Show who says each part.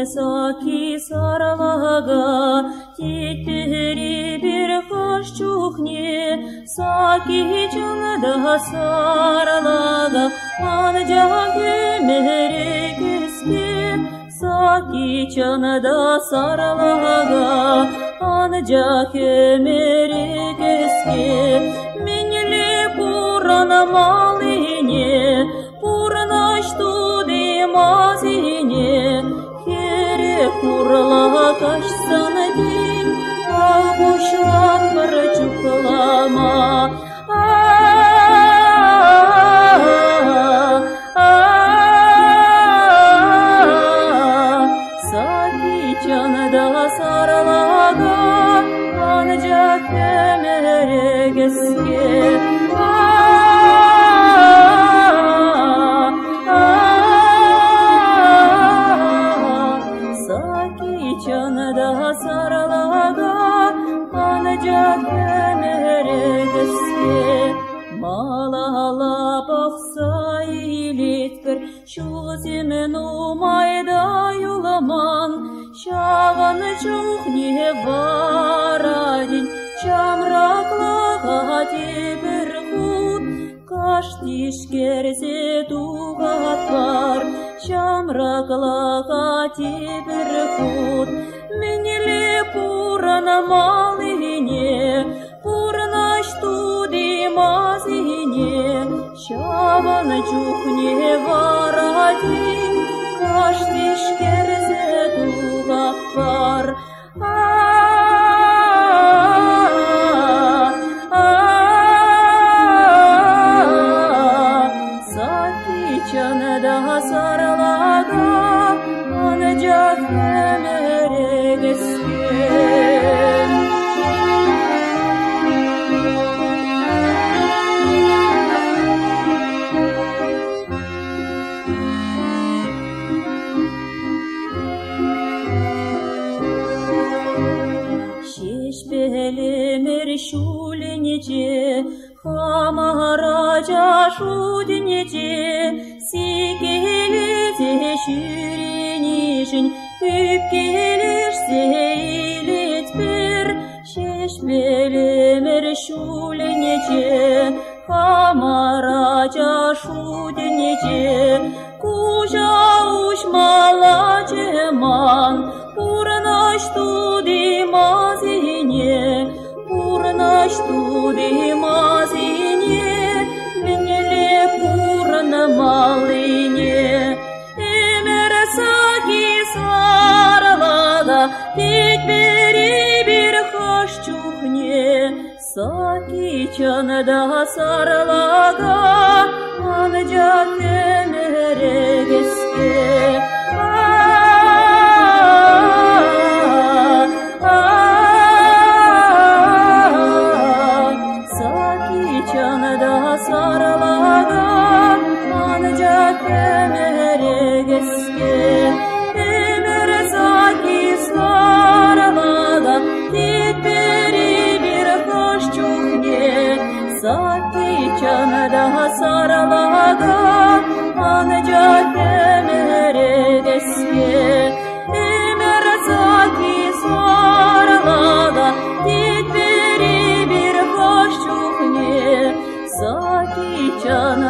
Speaker 1: Saки sarlaga titri bir kaş çukne Saки canada sarlaga ancak ömeri küske Saки canada sarlaga ancak ömeri küske Minli purana maline purana штуди mazine Kurla kaçsan din, boşlan bir çuklama. Saки canada sarlaga, ancak ömeri geske. Canada sarlaga ancak ömeri geske Malala baksa ilitker şu zemin umayda yulaman Şağın çok ne var adin Şamraklaga bir hud Kaş dişkerse tuğat var Şamraklaga bir hud Minli purana maline Purana штуди mazine Şaban çukne var adin Kaş dişkerse tuğat var Saки canada sarlaga ancak ömeri geske Şeşbelimir şulinece Hamaraca şudinece Sikelize şirinişin Üpkelirse ilet bir Şeşbelimir şulinece Hamaraca şudinece Kuja uçmala ceman Purna штуди mazine Purna штуди mazine Minli purna maline Emer Saки sarlaga Tekberi bir kaş çukne Saки canada sarlaga ancak ömeri geske Canada sarlaga ancak ömeri geske Emer Saки sarlaga tekberi bir kaş çukne Saки canada sarlaga ancak ömeri geske Emer Saки sarlaga tekberi bir kaş çukne Saки canada